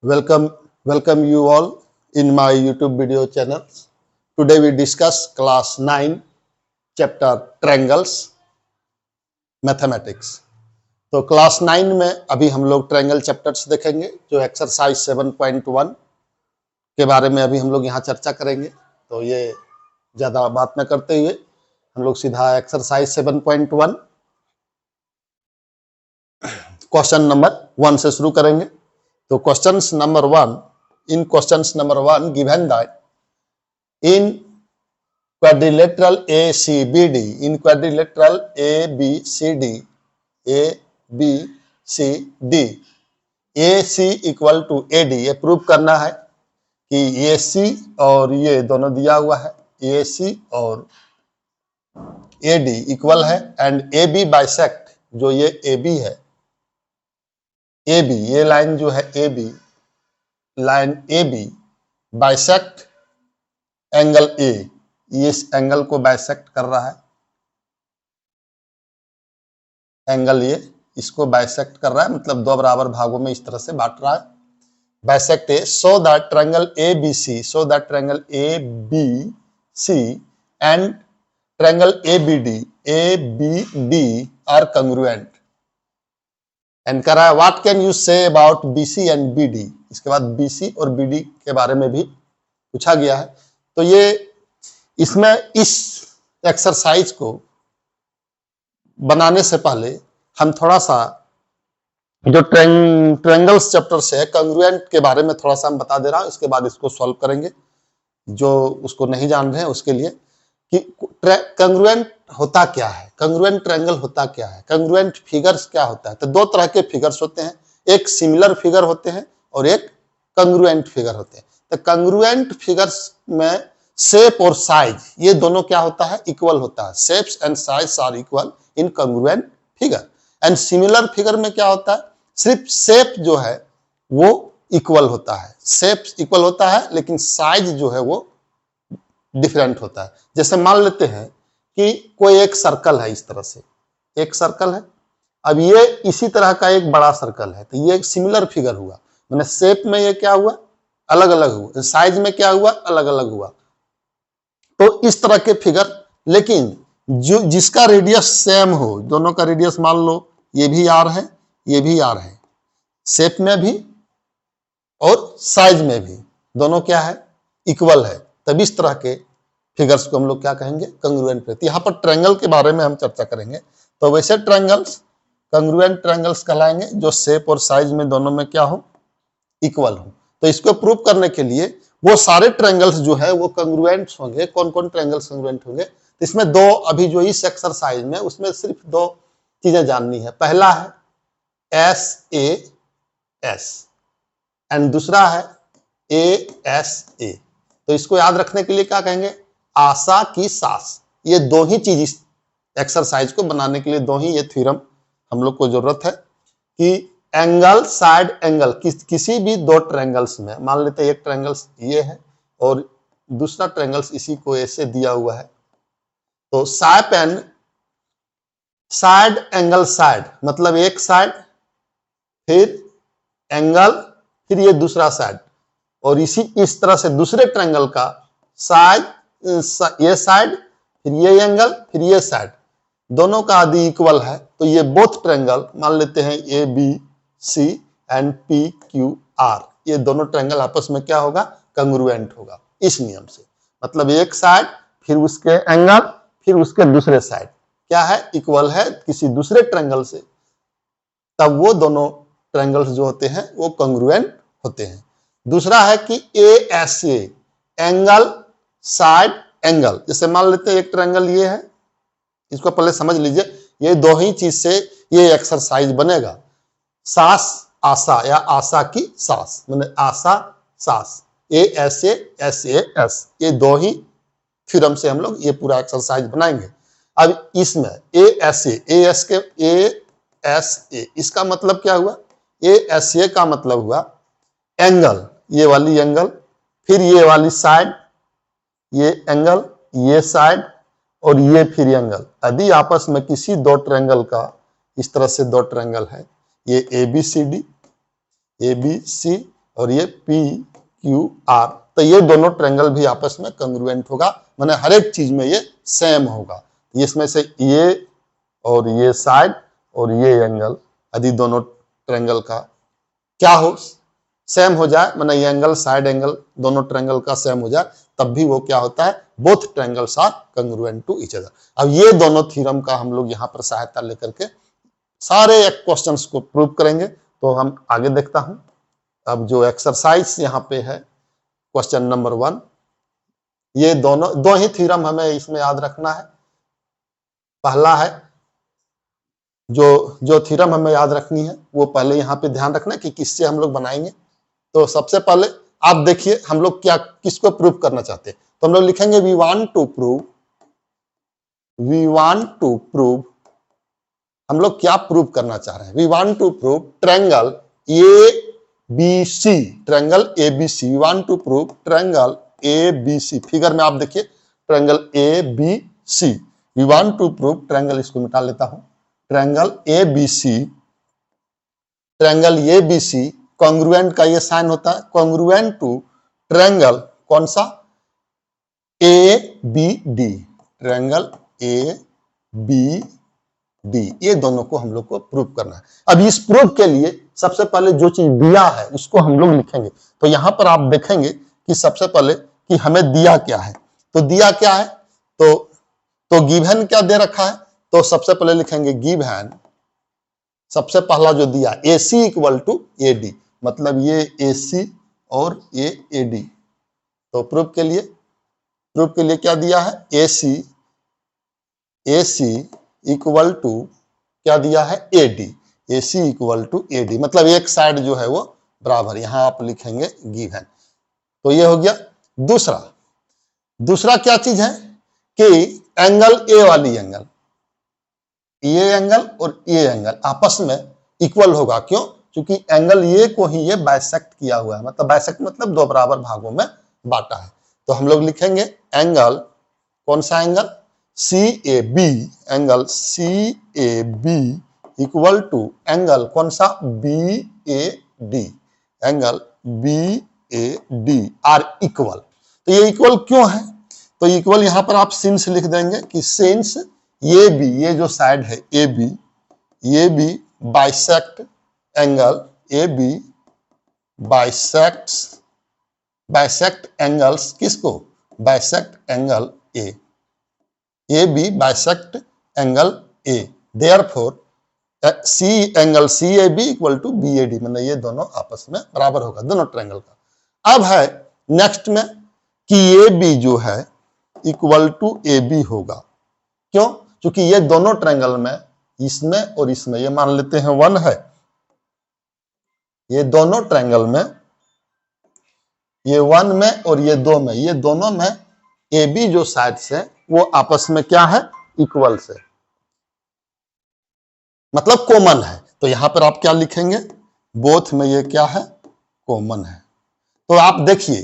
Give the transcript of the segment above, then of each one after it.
Welcome you all in my YouTube video channel. Today we discuss class 9 chapter triangles mathematics. तो class 9 में अभी हम लोग triangle chapters देखेंगे जो एक्सरसाइज 7.1 के बारे में अभी हम लोग यहाँ चर्चा करेंगे। तो ये ज़्यादा बात न करते हुए हम लोग सीधा एक्सरसाइज 7.1 क्वेश्चन नंबर 1 से शुरू करेंगे। तो questions number 1, in questions number 1 given that in quadrilateral ACBD, in quadrilateral ABCD, AC equal to AD, ये प्रूव करना है कि AC और ये दोनों दिया हुआ है, AC और AD इक्वल है एंड AB बाइसेक्ट, जो ये AB है, AB ये लाइन जो है AB, line AB bisect angle A, ये इस एंगल को बाइसेक्ट कर रहा है, एंगल ये इसको बाइसेक्ट कर रहा है, मतलब दो बराबर भागों में इस तरह से बांट रहा है। Bisect A so that triangle ABC, so that triangle ABC and triangle ABD are congruent. And कह रहा है what can you say about BC and BD। इसके बाद BC और BD के बारे में भी पूछा गया है। तो ये इसमें इस एक्सरसाइज को बनाने से पहले हम थोड़ा सा जो ट्रायंगल्स चैप्टर से है कंग्रुएंट के बारे में थोड़ा सा हम बता दे रहा हूं, इसके बाद इसको सॉल्व करेंगे जो उसको नहीं जान रहे हैं उसके लिए कि कंग्रुएंट होता क्या है, कंग्रुएंट ट्रायंगल होता क्या है, कंग्रुएंट फिगर्स क्या होता है। तो दो तरह के फिगर्स होते हैं, एक सिमिलर फिगर होते हैं और एक कंग्रुएंट फिगर होते हैं। तो कंग्रुएंट फिगर्स में शेप और साइज ये दोनों क्या होता है, इक्वल होता है। Shapes and size are equal in congruent figure. And similar figure में क्या होता है, सिर्फ शेप जो है वो इक्वल होता है, शेप इक्वल होता है लेकिन साइज जो है वो डिफरेंट होता है। जैसे मान लेते हैं कि कोई एक सर्कल है, इस तरह से एक सर्कल है, अब ये इसी तरह का एक बड़ा सर्कल है, तो ये एक सिमिलर फिगर हुआ, मैंने शेप में ये क्या हुआ, अलग अलग हुआ, साइज में क्या हुआ, अलग अलग हुआ। तो इस तरह के फिगर, लेकिन जो जिसका रेडियस सेम हो, दोनों का रेडियस मान लो ये भी आर है, ये भी आर है, शेप में भी और साइज में भी दोनों क्या है, इक्वल है, तब इस तरह के फिगर्स को हम लोग क्या कहेंगे, कंग्रुएंट फिगर। यहाँ पर ट्रायंगल के बारे में हम चर्चा करेंगे। तो वैसे ट्रायंगल्स कंग्रुएंट ट्रायंगल्स कहलाएंगे जो शेप और साइज में दोनों में क्या हो, इक्वल हो। तो इसको प्रूव करने के लिए वो सारे ट्रायंगल्स जो है वो कंग्रुएंट होंगे। कौन कौन ट्रायंगल्स कंग्रुएंट होंगे, तो इसमें दो, अभी जो इस एक्सरसाइज में उसमें सिर्फ दो चीजें जाननी है। पहला है SAS एंड दूसरा है ASA। तो इसको याद रखने के लिए क्या कहेंगे, आशा की सास। ये दो ही चीज इस एक्सरसाइज को बनाने के लिए, दो ही ये थ्योरम हम लोग को जरूरत है कि एंगल साइड एंगल किसी भी दो ट्रायंगल्स में, मान लेते हैं एक ट्रायंगल्स ये है और दूसरा ट्रायंगल्स इसी को ऐसे दिया हुआ है, तो side and side angle side मतलब एक साइड, फिर एंगल, फिर ये दूसरा साइड, और इस तरह से दूसरे ट्रायंगल का साइड, ये साइड, फिर ये एंगल, फिर ये साइड, दोनों का आदि इक्वल है। तो ये बोथ ट्रायंगल मान लेते हैं ABC एंड PQR, ये दोनों ट्रायंगल आपस में क्या होगा, कंग्रुएंट होगा इस नियम से। मतलब एक साइड, फिर उसके एंगल, फिर उसके दूसरे साइड क्या है, इक्वल है किसी दूसरे ट्रायंगल से, तब वो दोनों ट्रायंगल्स जो होते हैं वो कंग्रुएंट होते हैं। दूसरा है कि ASA एंगल साइड एंगल। जैसे मान लेते हैं एक ट्रायंगल ये है, इसको पहले समझ लीजिए, ये दो ही चीज से ये एक्सरसाइज बनेगा, सास आशा या आशा की सास, मतलब आशा सास, ASA SAS, ये दो ही थ्योरम से हम लोग ये पूरा एक्सरसाइज बनाएंगे। अब इसमें ASA इसका मतलब क्या हुआ, ASA का मतलब हुआ एंगल, ये वाली एंगल, फिर ये वाली साइड, ये एंगल, ये साइड और ये फिर एंगल। यदि आपस में किसी दो ट्रायंगल का, इस तरह से दो ट्रायंगल है, ये ABC और ये PQR, तो ये दोनों ट्रायंगल भी आपस में कंग्रुएंट होगा, माने हर एक चीज में ये सेम होगा। इसमें से ये और ये साइड और ये एंगल यदि दोनों ट्रायंगल का क्या हो, सेम हो जाए, माने ये एंगल साइड एंगल दोनों ट्रायंगल का सेम हो जाए, तब भी वो क्या होता है, both triangles are congruent to each other. अब ये दोनों थ्योरम का हम लोग यहाँ पर सहायता लेकर के सारे क्वेश्चंस को प्रूव करेंगे। तो हम आगे देखता हूं। अब जो एक्सरसाइज यहाँ पे है क्वेश्चन नंबर 1, ये दोनों दो ही थ्योरम हमें इसमें याद रखना है। पहला है जो थ्योरम हमें याद रखनी है वो पहले यहाँ पे ध्यान रखना कि किससे हम लोग बनाएंगे। तो सबसे पहले आप देखिए हम लोग क्या किसको प्रूव करना चाहते हैं, तो हम लोग लिखेंगे वी वांट टू प्रूव, हम लोग क्या प्रूव करना चाह रहे हैं, we want to prove triangle ABC, triangle ABC, we want to prove triangle ABC। Figure में आप देखिए triangle ABC, we want to prove triangle, इसको मिटा लेता हूं, ट्रायंगल ABC कॉन्ग्रुएंट का ये साइन होता है, कॉन्ग्रुएंट टू ट्रायंगल कौन सा, ABD, ट्रायंगल ABD, ये दोनों को हम लोग को प्रूव करना है। अब इस प्रूफ के लिए सबसे पहले जो चीज दिया है उसको हम लोग लिखेंगे। तो यहां पर आप देखेंगे कि सबसे पहले कि हमें दिया क्या है, तो दिया क्या है, तो गिवन क्या दे रखा है, तो सबसे पहले लिखेंगे गिवन, सबसे पहला जो दिया AC इक्वल टू AD, मतलब ये AC और ये AD। तो प्रूफ के लिए क्या दिया है, AC इक्वल टू क्या दिया है, AD, AC equal to AD, मतलब एक साइड जो है वो बराबर, यहां आप लिखेंगे गिवन। तो ये हो गया। दूसरा क्या चीज है कि एंगल A वाली एंगल, ये एंगल और ये एंगल आपस में इक्वल होगा, क्यों, क्योंकि एंगल ये को ही ये बाइसेक्ट किया हुआ है, मतलब बाइसेक्ट मतलब दो बराबर भागों में बांटा है। तो हम लोग लिखेंगे एंगल, कौन सा angle, CAB, angle CAB equal to angle कौन सा, BAD, angle BAD are equal. तो ये इक्वल क्यों है, तो इक्वल यहां पर आप सिंस लिख देंगे कि सिंस ये भी, ये जो साइड है AB, ये भी bisect angle AB, bisect angles किसको, bisect angle A, AB bisect angle A, therefore C angle CAB equal to BAD, मतलब ये दोनों आपस में बराबर होगा, दोनों ट्रायंगल का। अब है नेक्स्ट में कि AB जो है इक्वल टू AB होगा, क्यों, क्योंकि ये दोनों ट्रायंगल में, इसमें और इसमें, ये मान लेते हैं 1 है, ये दोनों ट्रायंगल में, ये 1 में और ये 2 में, ये दोनों में AB जो साइड से वो आपस में क्या है, इक्वल से, मतलब कॉमन है। तो यहां पर आप क्या लिखेंगे, बोथ में ये क्या है, कॉमन है। तो आप देखिए,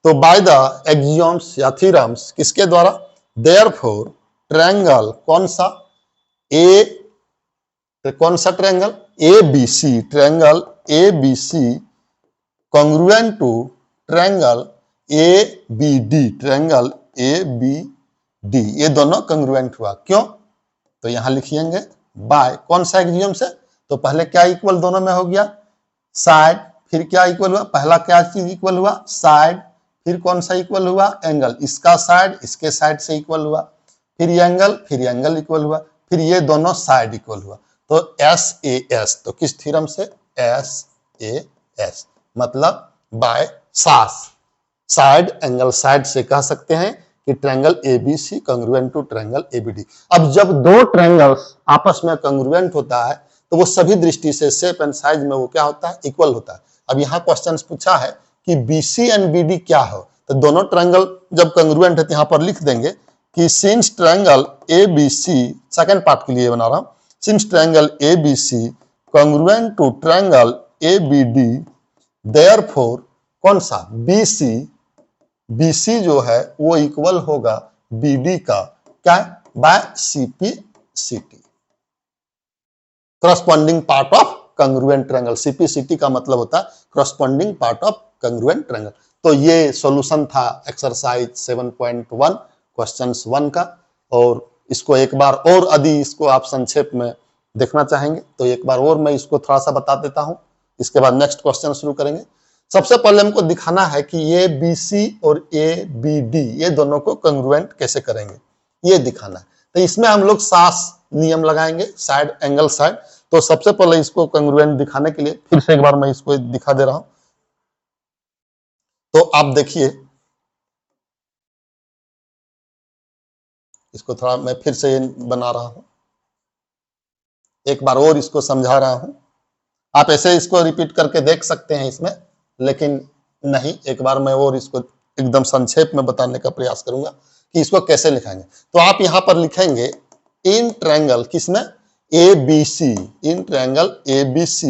तो बाय द एक्सियोम्स या थ्योरम्स किसके द्वारा, देयरफॉर ट्रायंगल कौन सा, कौन सा triangle, ABC, triangle ABC congruent to triangle ABD, triangle ABD, ये दोनों कॉन्ग्रुएंट हुआ, क्यों, तो यहां लिखिएंगे बाय कौन सा एक्सियोम से, तो पहले क्या इक्वल दोनों में हो गया, साइड, फिर क्या इक्वल हुआ, पहला क्या चीज इक्वल हुआ, साइड, फिर कौन सा इक्वल हुआ, एंगल, इसका साइड इसके साइड से इक्वल हुआ, फिर एंगल इक्वल हुआ, फिर ये दोनों साइड इक्वल हुआ। तो SAS, तो किस थ्योरम से, SAS, मतलब बाय सास, साइड एंगल साइड से कह सकते हैं कि triangle ABC congruent to triangle ABD। अब जब दो ट्रायंगल्स आपस में कॉन्ग्रुएंट होता है तो वो सभी दृष्टि से शेप एंड साइज में वो क्या होता है, इक्वल होता है। अब यहाँ क्वेश्चन पूछा है कि BC एंड BD क्या हो, तो दोनों ट्रायंगल जब कॉन्ग्रुएंट है तो यहाँ पर लिख देंगे कि since triangle ABC, second part के लिए बना रहा हूं, since triangle ABC congruent to triangle ABD, therefore कौन सा, BC जो है वो इक्वल होगा BD का, क्या, by CPCT, corresponding part of congruent triangle. CPCT का मतलब होता है corresponding part of congruent triangle. तो ये सॉल्यूशन था एक्सरसाइज 7.1 क्वेश्चंस 1 का। और इसको एक बार और यदि इसको आप संक्षेप में देखना चाहेंगे तो एक बार और मैं इसको थोड़ा सा बता देता हूं, इसके बाद नेक्स्ट क्वेश्चन शुरू करेंगे। सबसे पहले हमको दिखाना है कि ये BC और ABD ये दोनों को कंग्रुएंट कैसे करेंगे, ये दिखाना है। तो इसमें हम लोग सास नियम लगाएंगे, साइड एंगल साइड। तो सबसे पहले इसको कंग्रुएंट दिखाने के लिए फिर से एक बार मैं इसको दिखा दे रहा हूं। तो आप देखिए, इसको थोड़ा मैं फिर से बना रहा हूं, एक बार और इसको समझा रहा हूं। आप ऐसे इसको रिपीट करके देख सकते हैं इसमें, लेकिन नहीं, एक बार मैं और इसको एकदम संक्षेप में बताने का प्रयास करूंगा कि इसको कैसे लिखेंगे। तो आप यहां पर लिखेंगे इन ट्रायंगल, किसमें, ABC, in triangle ABC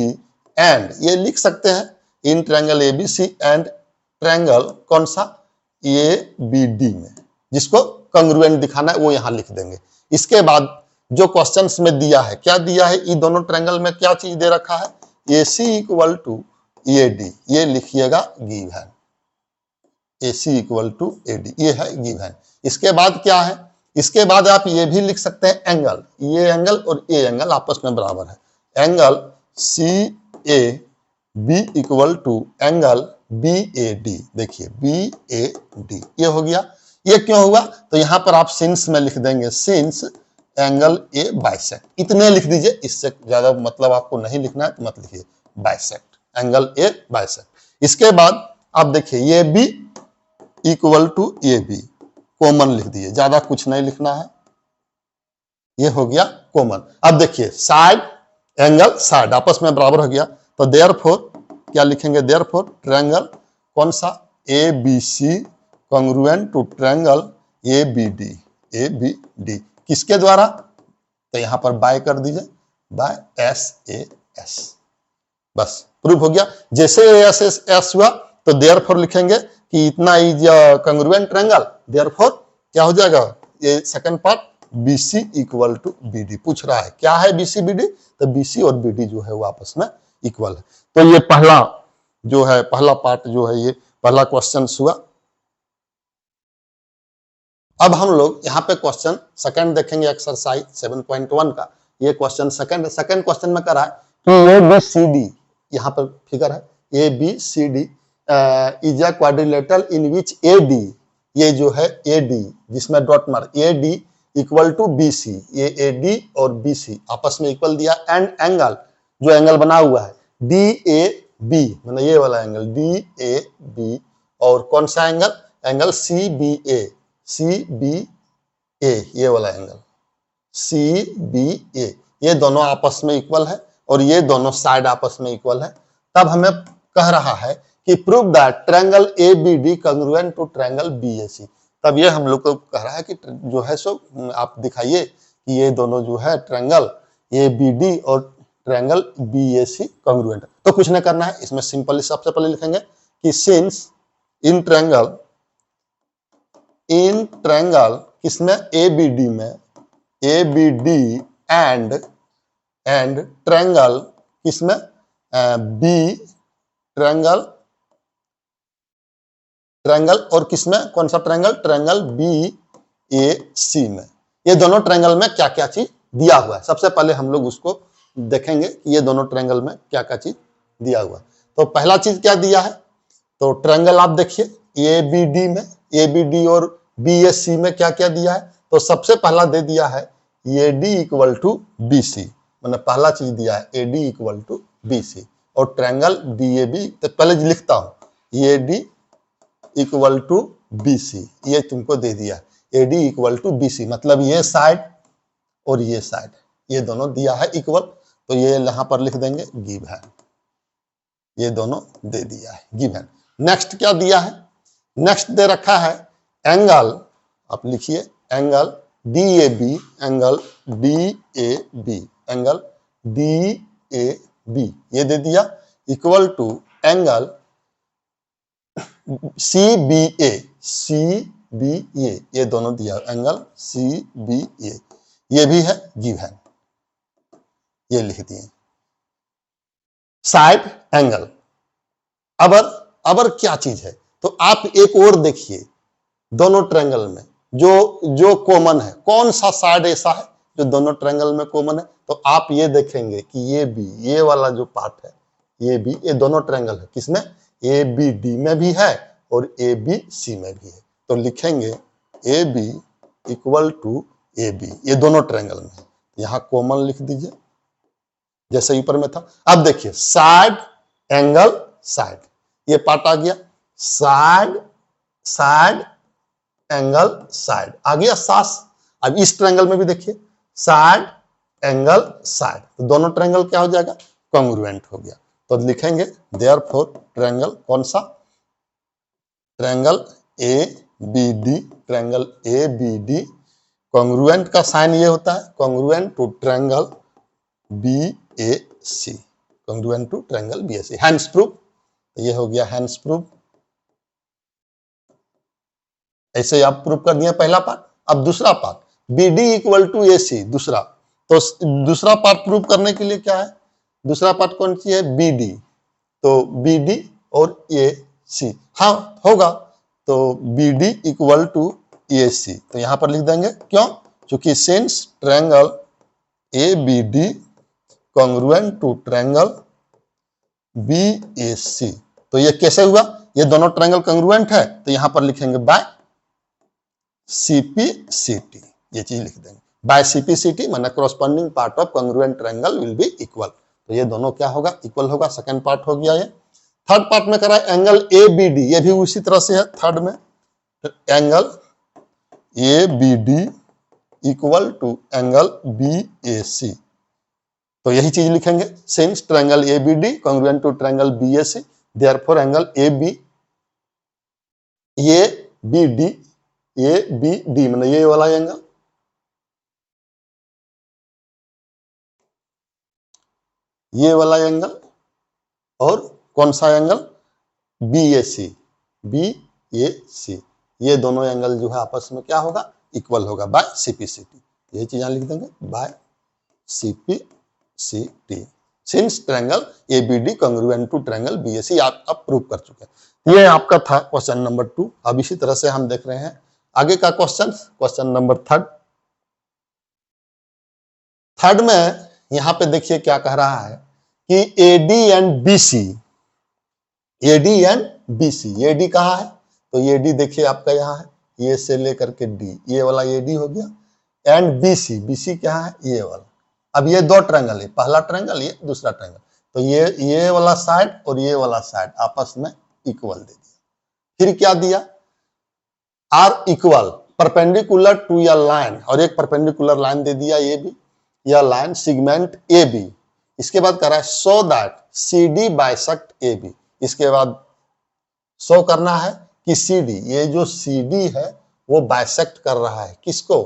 and, ये लिख सकते हैं in triangle ABC and triangle कौन सा, ABD में, जिसको कंग्रुएंट दिखाना है वो यहां लिख देंगे। इसके बाद जो क्वेश्चंस में दिया है, क्या दिया है, ये दोनों ट्रायंगल में क्या चीज दे रखा है, AC इक्वल टू AD, ये लिखिएगा given, AC equal to AD, ये है गिवन। इसके बाद क्या है, इसके बाद आप ये भी लिख सकते हैं एंगल, ये एंगल और ये एंगल आपस में बराबर है, angle CAB equal to angle BAD। देखिए BAD ये हो गया। ये क्यों हुआ, तो यहां पर आप सिंस में लिख देंगे, सिंस एंगल A बाइसेक्ट, इतने लिख दीजिए, इससे ज्यादा मतलब आपको नहीं लिखना है तो मत लिखिए, बाइसेक्ट, एंगल A बाइसेक्ट। इसके बाद आप देखिए ये B equal to AB, common लिख दिए, ज्यादा कुछ नहीं लिखना है, ये हो गया कॉमन। अब देखिए साइड एंगल साइड आपस में बराबर हो गया, तो देयरफॉर क्या लिखेंगे, देयरफॉर ट्रायंगल कौन सा, ABC congruent to triangle ABD किसके द्वारा, तो यहां पर बाय कर दीजिए, बाय SAS, बस प्रूफ हो गया। जैसे SAS हुआ तो देयरफॉर लिखेंगे कि इतना इज कंग्रुएंट ट्रायंगल, देयरफॉर क्या हो जाएगा, ये second part BC equal to BD पूछ रहा है, क्या है BC BD, तो BC और BD जो है वो आपस में इक्वल है। तो ये पहला जो है, पहला पार्ट जो है, ये पहला क्वेश्चन हुआ। अब हम लोग यहाँ पे क्वेश्चन सेकंड देखेंगे एक्सरसाइज 7.1 का। ये क्वेश्चन सेकंड क्वेश्चन में करा है कि ABCD, यहाँ पर फिगर है ABCD is a quadrilateral in which AD, ये जो है AD जिसमें dot mark, AD equal to BC, ये AD और BC आपस में इक्वल दिया, एंड एंगल जो एंगल बना हुआ है DAB, मतलब ये वाला एंगल DAB, और कौन सा एंगल, एंगल CBA, ये वाला एंगल CBA, ये दोनों आपस में इक्वल है और ये दोनों साइड आपस में इक्वल है। तब हमें कह रहा है कि prove that triangle ABD congruent to triangle BAC। तब ये हम लोग को कह रहा है कि जो है सो आप दिखाइए कि ये दोनों जो है ट्रायंगल ABD और ट्रायंगल BAC कांग्रुएंट। तो कुछ नहीं करना है, इसमें सिंपली सबसे पहले लिखेंगे कि सिंस इन ट्रायंगल किसमें, ABD में, ABD एंड ट्रायंगल किसमें, B ट्रायंगल और किसमें, कौन सा ट्रायंगल, ट्रायंगल BAC में, ये दोनों ट्रायंगल में क्या क्या चीज दिया हुआ है। सबसे पहले हम लोग उसको देखेंगे कि ये दोनों ट्रायंगल में क्या क्या चीज दिया हुआ है। तो पहला चीज क्या दिया है, तो ट्रायंगल आप देखिए ABD में, ABD और BAC में क्या क्या दिया है। तो सबसे पहला दे दिया है AD इक्वल टू BC, मैंने पहला चीज दिया है AD इक्वल टू BC, और ट्रायंगल DAB तो पहले लिखता हूं AD इक्वल टू BC, ये तुमको दे दिया AD इक्वल टू BC, मतलब ये साइड और ये साइड ये दोनों दिया है इक्वल, तो ये यहां पर लिख देंगे गिवन, ये दोनों दे दिया है गिवन। नेक्स्ट क्या दिया है, नेक्स्ट दे रखा है एंगल, आप लिखिए angle DAB, angle DAB, angle DAB ये दे दिया इक्वल टू एंगल CBA, ये दोनों दिया एंगल CBA, ये भी है गिवन, ये लिख दिए। Side angle. अब क्या चीज है, तो आप एक और देखिए दोनों ट्रायंगल में जो जो कॉमन है, कौन सा साइड ऐसा है जो दोनों ट्रायंगल में कॉमन है, तो आप ये देखेंगे कि ये बी, ये वाला जो पार्ट है ये बी, ये दोनों ट्रायंगल है किसमें, ए बी डी में भी है और ए बी सी में भी है। तो लिखेंगे A B equal to A B, ये दोनों ट्रायंगल में है, यहां कॉमन लिख दीजिए जैसे ऊपर में था। अब देखिए साइड एंगल साइड, ये पार्ट आ गया, साइड साइड एंगल साइड आ गया सास। अब इस ट्रायंगल में भी देखिए साइड एंगल साइड, तो दोनों ट्रायंगल क्या हो जाएगा, कॉन्ग्रुएंट हो गया। तो लिखेंगे देयरफॉर ट्रायंगल कौन सा, triangle A B D, triangle A B D congruent का साइन ये होता है congruent to triangle B A C, congruent to triangle B A C. Hence proof, ये हो गया हैंड्स प्रूफ, ऐसे आप प्रूफ कर दिया पहला पार्ट। अब दूसरा part B D equal to A C, दूसरा, तो दूसरा पार्ट प्रूफ करने के लिए क्या है, दूसरा पार्ट कौन सी है, बी डी, तो बी डी और ए सी, हाँ होगा, तो B D equal to A C, तो यहां पर लिख देंगे क्यों, क्योंकि since triangle A B D congruent to triangle B A C, तो ये कैसे हुआ, ये दोनों ट्रायंगल कॉन्ग्रुएंट है, तो यहां पर लिखेंगे बाय सीपीसीटी, ये चीज लिख देंगे बाय सीपीसीटी, माने corresponding part of congruent triangle will be equal, तो ये दोनों क्या होगा, इक्वल होगा। सेकंड पार्ट हो गया ये। थर्ड पार्ट में करा एंगल ए बी डी, ये भी उसी तरह से है थर्ड में, angle A B D equal to angle B A C, तो यही चीज लिखेंगे since triangle A B D congruent to triangle B A C, therefore angle A B D, A B D मतलब ये वाला एंगल, ये वाला एंगल, और कौन सा angle, B A C, B A सी, ये दोनों एंगल जो है आपस में क्या होगा, इक्वल होगा बाय सीपीसीटी, ये चीज यहां लिख देंगे by CPCT, since triangle A B D congruent to triangle B A C, आप प्रूव कर चुके हैं। ये आपका था क्वेश्चन नंबर 2। अब इसी तरह से हम देख रहे हैं आगे का क्वेश्चन, क्वेश्चन नंबर 3। थर्ड में यहां पे देखिए क्या कह रहा है कि AD and BC, AD and BC, AD कहाँ है, तो एडी देखिए आपका यहाँ है, ये से लेकर के डी, ये वाला एडी हो गया, एंड बीसी, बीसी क्या है, ये वाला। अब ये दो ट्रायंगल है, पहला ट्रायंगल ये दूसरा ट्रायंगल, तो ये वाला साइड और ये वाला साइड आपस में इक्वल दे दिया। फिर क्या दिया, आर इक्वल परपेंडिकुलर टू या लाइन, और एक परपेंडिकुलर लाइन दे दिया ए बी, या लाइन सिगमेंट ए बी। इसके बाद कह रहा है so that C D bisect A B, इसके बाद शो करना है कि सी डी, ये जो सी डी है वो बाइसेक्ट कर रहा है किसको,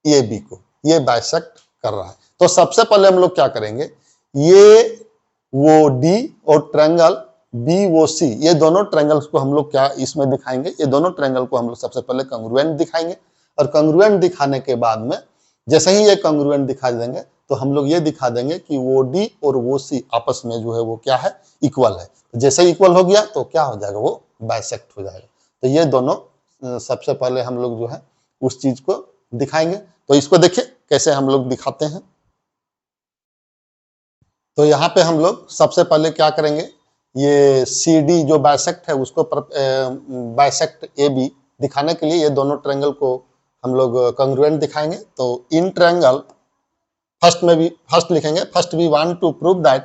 ए बी को, ये बाइसेक्ट कर रहा है। तो सबसे पहले हम लोग क्या करेंगे, ये वो डी और ट्रायंगल बी वो सी, ये दोनों ट्रायंगल्स को हम लोग क्या इसमें दिखाएंगे, ये दोनों ट्रायंगल को हम लोग सबसे पहले कॉन्ग्रुएंट दिखाएंगे, और कॉन्ग्रुएंट दिखाने के बाद में जैसे ही ये कॉन्ग्रुएंट दिखा देंगे तो हम लोग ये दिखा देंगे कि वो डी और वो सी आपस में जो है वो क्या है, इक्वल है। जैसे इक्वल हो गया तो क्या हो जाएगा, वो बाइसेक्ट हो जाएगा। तो ये दोनों सबसे पहले हम लोग जो है उस चीज को दिखाएंगे। तो इसको देखिए कैसे हम लोग दिखाते हैं। तो यहाँ पे हम लोग सबसे पहले क्या करेंगे, ये सी डी जो बाइसेक्ट है उसको बाइसेक्ट ए बी दिखाने के लिए ये दोनों ट्रायंगल को हम लोग कॉन्ग्रुएंट दिखाएंगे। तो इन ट्रायंगल फर्स्ट लिखेंगे, first we want to prove that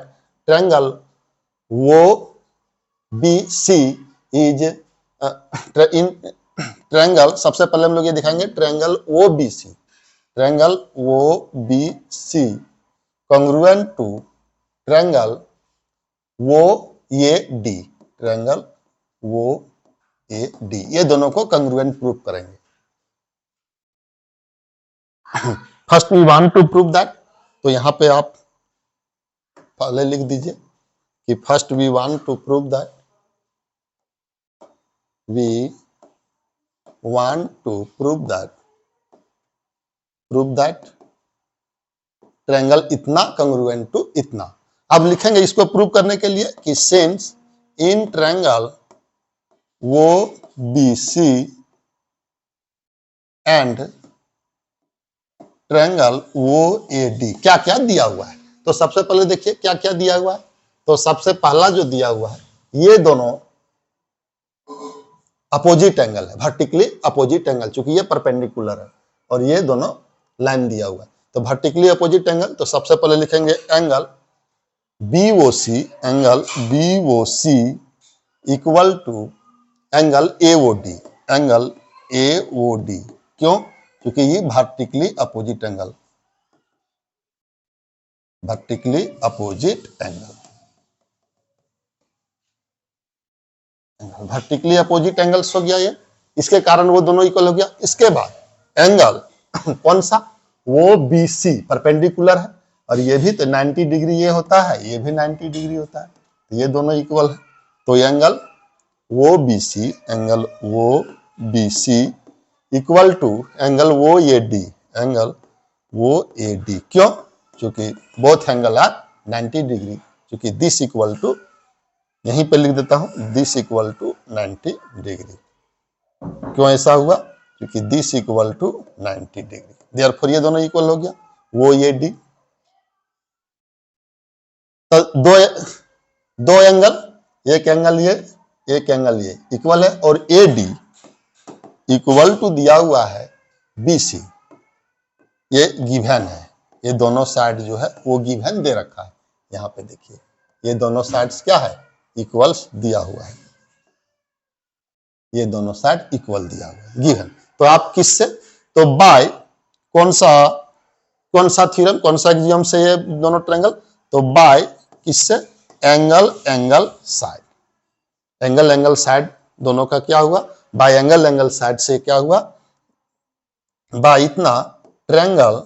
triangle वो B C is in triangle, सबसे पहले हम लोग ये दिखाएंगे triangle O B C, triangle O B C congruent to triangle वो ए डी, ट्रायंगल वो ए डी, ये दोनों को कॉन्ग्रुएंट प्रूव करेंगे। First we want to prove that, तो यहां पे आप पहले लिख दीजिए कि first we want to prove that, we want to prove that triangle इतना कॉन्ग्रुएंट टू इतना। अब लिखेंगे इसको प्रूव करने के लिए कि सिंस इन ट्रायंगल वो बी सी एंड ट्रायंगल वो ए डी क्या क्या दिया हुआ है। तो सबसे पहले देखिए क्या क्या दिया हुआ है। तो सबसे पहला जो दिया हुआ है, ये दोनों अपोजिट एंगल है, वर्टिकली अपोजिट एंगल, चूंकि ये परपेंडिकुलर है और ये दोनों लाइन दिया हुआ है। तो वर्टिकली अपोजिट एंगल, तो सबसे पहले लिखेंगे angle BOC, angle BOC equal to angle AOD, angle AOD। क्यों? क्योंकि ये vertically opposite angle, vertically opposite angle, vertically opposite angles हो गया ये, इसके कारण वो दोनों इक्वल हो गया। इसके बाद एंगल कौन सा, वो BC परपेंडिकुलर है और ये भी तो 90 डिग्री ये होता है, ये भी 90 डिग्री होता है, तो ये दोनों इक्वल है। तो एंगल वो BC, एंगल वो BC इक्वल टू एंगल वो AD, एंगल वो AD। क्यों? क्योंकि बोथ एंगल आर 90 डिग्री, क्योंकि दिस इक्वल टू, यहीं पे लिख देता हूं, दिस इक्वल टू 90 डिग्री। क्यों ऐसा हुआ? क्योंकि this equal to 90 degree, therefore ये दोनों इक्वल हो गया, वो AD। तो दो एंगल, एक एंगल ये, एक एंगल ये इक्वल है, और AD इक्वल टू दिया हुआ है BC, ये गिवन है, ये दोनों साइड जो है वो गिवन दे रखा है। यहां पे देखिए ये दोनों साइड्स क्या है, इक्वल्स दिया हुआ है, ये दोनों साइड इक्वल दिया हुआ है गिवन। तो आप किससे, तो बाय कौन सा थ्योरम, कौन सा एक्सियम से ये दोनों ट्रायंगल, तो बाय किससे, एंगल साइड, एंगल साइड दोनों का क्या हुआ, बाय एंगल साइड से क्या हुआ, बाय इतना ट्रायंगल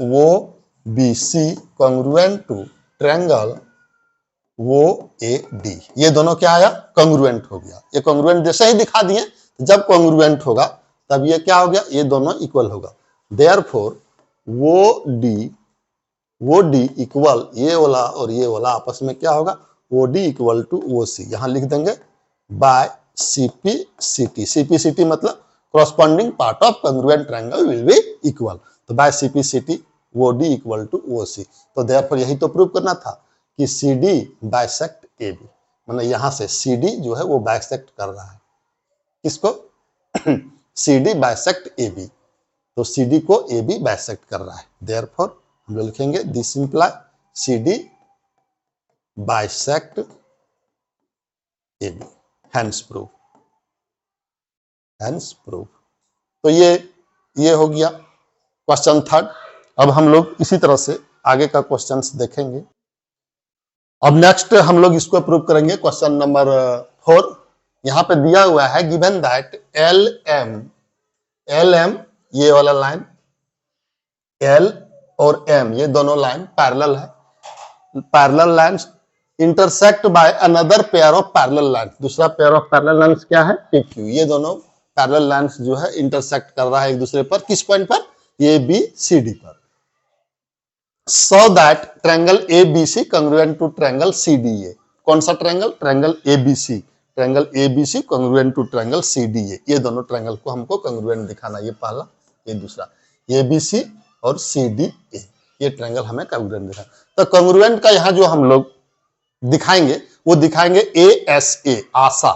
वो BC कांग्रुएंट टू ट्रायंगल वो AD, ये दोनों क्या आया, कांग्रुएंट हो गया। ये कांग्रुएंट जैसे ही दिखा दिए, जब कांग्रुएंट होगा तब ये क्या हो गया, ये दोनों इक्वल होगा। देयरफॉर वो D इक्वल, ये वाला और ये वाला आपस में क्या होगा, OD इक्वल टू OC, यहां लिख देंगे बाय CPCT मतलब corresponding part of congruent triangle will be equal, तो by CPCT OD equal to OC। तो देयरफॉर यही तो प्रूव करना था कि CD बाइसेक्ट AB, मतलब यहां से CD जो है वो बाइसेक्ट कर रहा है, किसको CD बाइसेक्ट AB, तो CD को AB बाइसेक्ट कर रहा है। देयरफॉर हम लोग लिखेंगे this imply CD bisect AB, hence proof, hence proof. तो ये हो गया क्वेश्चन थर्ड। अब हम लोग इसी तरह से आगे का क्वेश्चंस देखेंगे। अब नेक्स्ट हम लोग इसको प्रूव करेंगे क्वेश्चन नंबर 4। यहां पे दिया हुआ है गिवन दैट LM ये वाला लाइन, L और M ये दोनों लाइन पैरेलल है, parallel lines intersect by another pair of parallel lines, दूसरा पेयर ऑफ पैरेलल लाइंस क्या है, PQ। ये दोनों पैरेलल लाइंस जो है इंटरसेक्ट कर रहा है एक दूसरे पर, किस पॉइंट पर, ABCD पर। So that triangle ABC congruent to triangle CDA, कौन सा triangle, triangle ABC, triangle ABC congruent to triangle CDA, ये दोनों ट्रायंगल को हमको कांग्रुएंट दिखाना, ये पहला, ये दूसरा, ABC और CDA, ये ट्रायंगल हमें कांग्रुएंट दिखाना। तो कांग्रुएंट का यहाँ जो हम लोग दिखाएंगे वो दिखाएंगे ASA, आशा,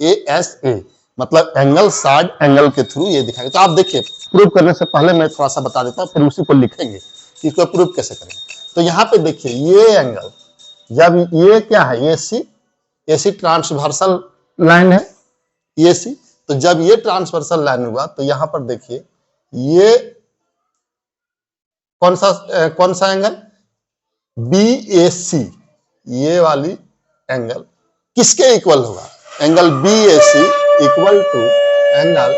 ASA मतलब एंगल साइड एंगल के थ्रू ये दिखाएंगे। तो आप देखिए प्रूव करने से पहले मैं थोड़ा सा बता देता हूं, फिर उसी को लिखेंगे कि इसको प्रूव कैसे करेंगे। तो यहाँ पे देखिए ये एंगल, जब ये क्या है, AC ट्रांसवर्सल लाइन है, AC, तो जब ये ट्रांसवर्सल लाइन हुआ तो यहां पर देखिए ये कौन सा एंगल, BAC, ये वाली एंगल किसके इक्वल होगा, angle BAC equal to angle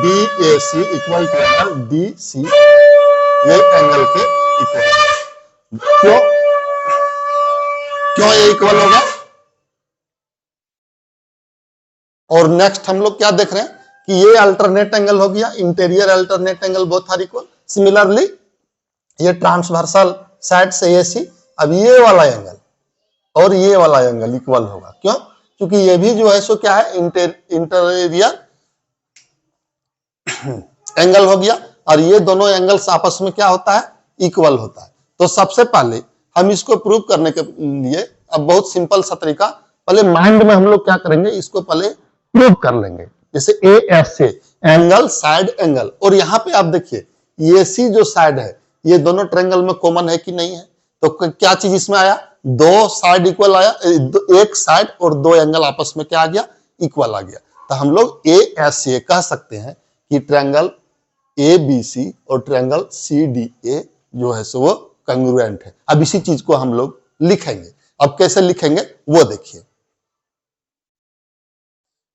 BAC equal to angle DC, ये एंगल के इक्वल। क्यों ये इक्वल होगा। और नेक्स्ट हम लोग क्या देख रहे हैं कि ये अल्टरनेट एंगल हो गया, interior alternate angle both are equal. Similarly ये ट्रांसवर्सल साइड से AC, अब ये वाला एंगल और ये वाला एंगल इक्वल होगा। क्यों? क्योंकि ये भी जो है सो क्या है, इंटीरियर एंगल हो गया, और ये दोनों एंगल्स आपस में क्या होता है, इक्वल होता है। तो सबसे पहले हम इसको प्रूव करने के लिए अब बहुत सिंपल सा तरीका, पहले माइंड में हम लोग क्या करेंगे, इसको पहले प्रूव कर लेंगे। जैसे ASA एंगल साइड एंगल, और यहाँ पे आप देखिए AC जो साइड है ये दोनों ट्रायंगल में कॉमन है कि नहीं है, तो क्या चीज इसमें आया, दो साइड इक्वल आया, एक साइड और दो एंगल आपस में क्या आ गया, इक्वल आ गया। तो हम लोग ASA कह सकते हैं कि ट्रायंगल ABC और ट्रायंगल CDA जो है सो वो कंग्रुएंट है। अब इसी चीज को हम लोग लिखेंगे। अब कैसे लिखेंगे वो देखिए।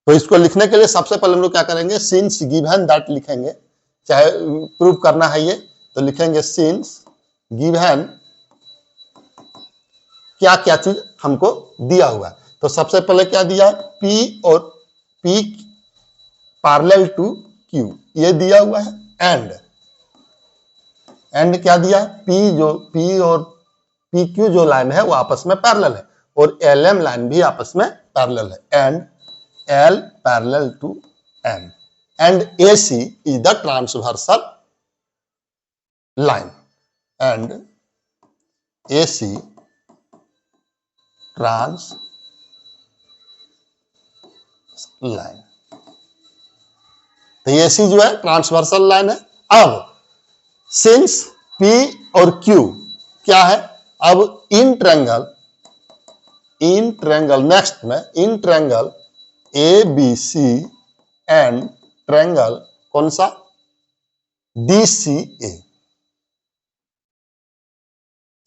तो इसको लिखने के लिए सबसे पहले हम लोग क्या करेंगे, सिंस गिवन दैट लिखेंगे, चाहे प्रूव करना है ये तो लिखेंगे सिंस गिवन क्या क्या चीज हमको दिया हुआ है। तो सबसे पहले क्या दिया है, P और P पैरेलल टू Q ये दिया हुआ है, एंड क्या दिया है, P और PQ जो लाइन है वो आपस में पैरेलल है, और LM लाइन भी आपस में पैरेलल है, and L parallel to M, and AC is the transversal line, and AC trans line. तो AC जो है ट्रांसवर्सल लाइन है। अब सिंस P और Q क्या है, अब इन ट्रायंगल नेक्स्ट में in triangle ABC and triangle कौन सा, DCA,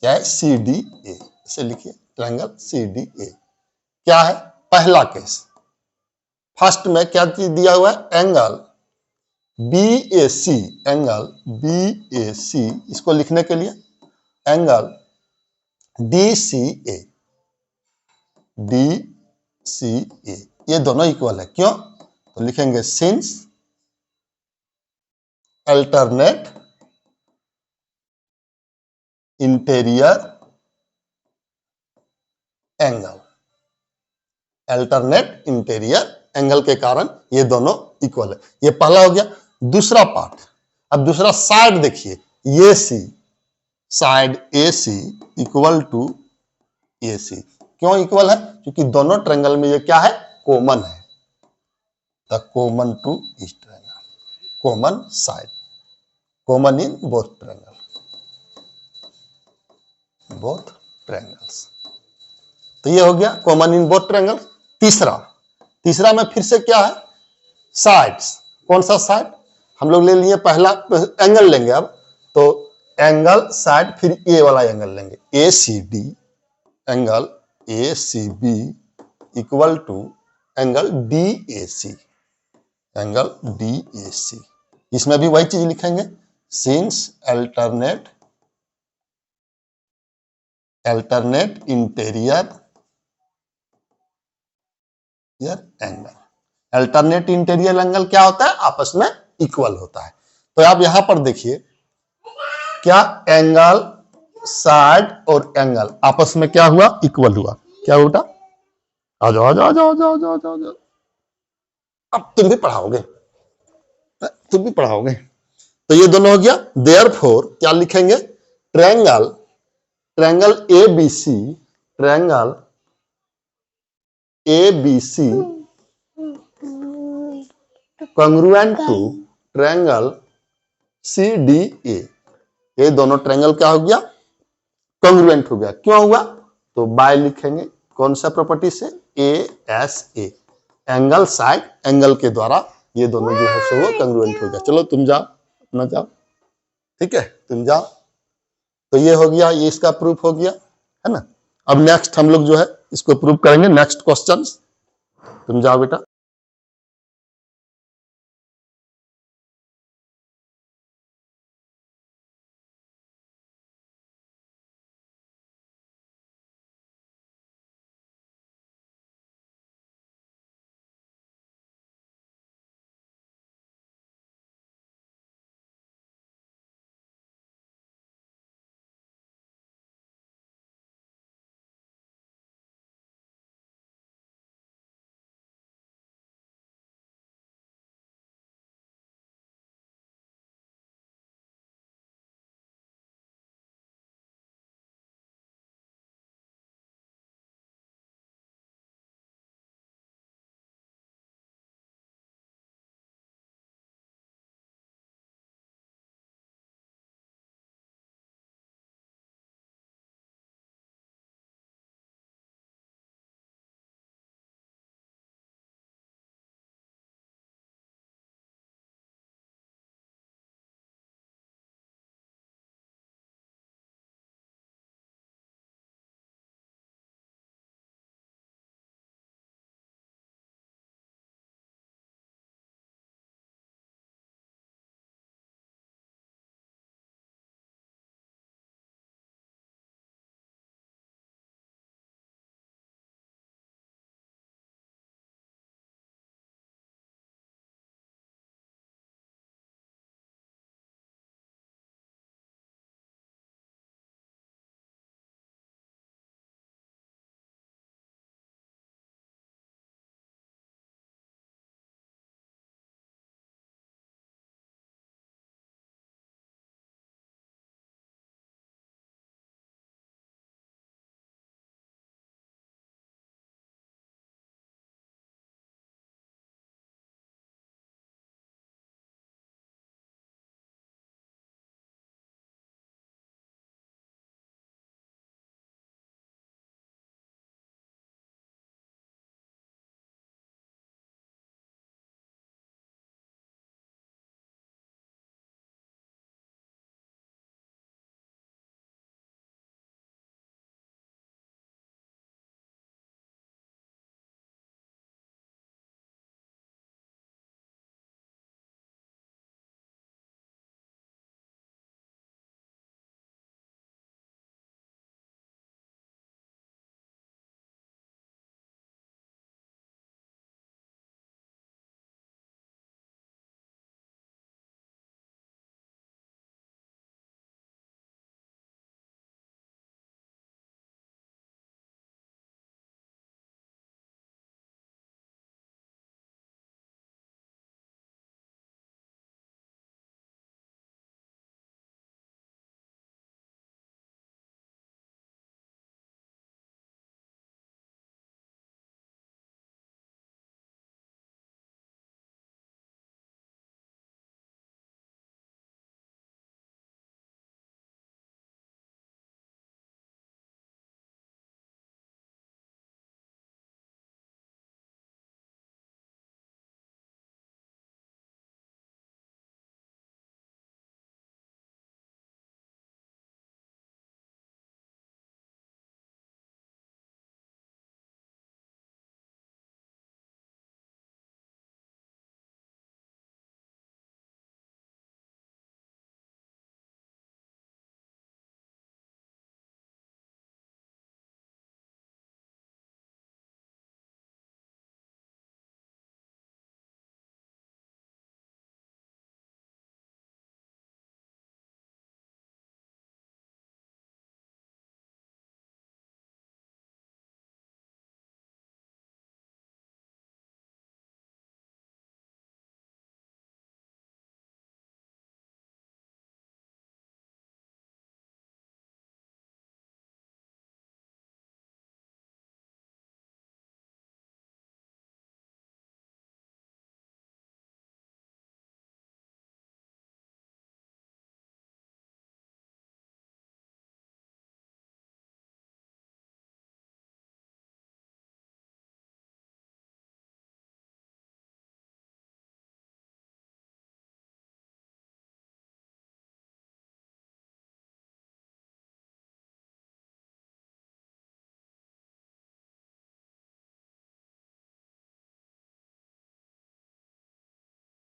क्या है, CDA, इसे लिखिए ट्रायंगल CDA। क्या है पहला केस, फर्स्ट में क्या चीज दिया हुआ है, एंगल BAC, इसको लिखने के लिए एंगल DCA, ये दोनों इक्वल है। क्यों? तो लिखेंगे सिंस अल्टरनेट इंटीरियर एंगल के कारण ये दोनों इक्वल है। ये पहला हो गया। दूसरा पार्ट, अब दूसरा साइड देखिए, ये side AC equal to AC। क्यों इक्वल है? क्योंकि दोनों ट्रायंगल में ये क्या है, कॉमन है। द कॉमन टू इस triangle, common side, common in both triangles. तो ये हो गया कॉमन इन बोथ ट्रायंगल। तीसरा में फिर से क्या है, साइड्स। कौन सा साइड, हम लोग ले लिए पहला एंगल लेंगे, अब तो एंगल साइड, फिर ये वाला एंगल लेंगे ACD, angle ACB equal to angle DAC, इसमें भी वही चीज लिखेंगे, since alternate interior angle. Alternate interior angle क्या होता है, आपस में इक्वल होता है। तो आप यहां पर देखिए, क्या एंगल साइड और एंगल आपस में क्या हुआ, इक्वल हुआ। क्या बेटा, आ जाओ। अब तुम भी पढ़ाओगे। तो ये दोनों हो गया। देयरफॉर क्या लिखेंगे, triangle ABC congruent to triangle CDA। ये दोनों ट्रायंगल क्या हो गया, कॉन्ग्रुएंट हो गया। क्यों हुआ, तो बाय लिखेंगे, कौन सा प्रॉपर्टी से, ASA, एंगल साइड एंगल के द्वारा ये दोनों जो है सो वो कॉन्ग्रुएंट हो गया। चलो तुम जाओ, अपना जाओ, ठीक है, तुम जाओ। तो ये हो गया, ये इसका प्रूफ हो गया, है ना। अब नेक्स्ट हम लोग जो है इसको प्रूफ करेंगे, नेक्स्ट क्वेश्चन। तुम जाओ बेटा।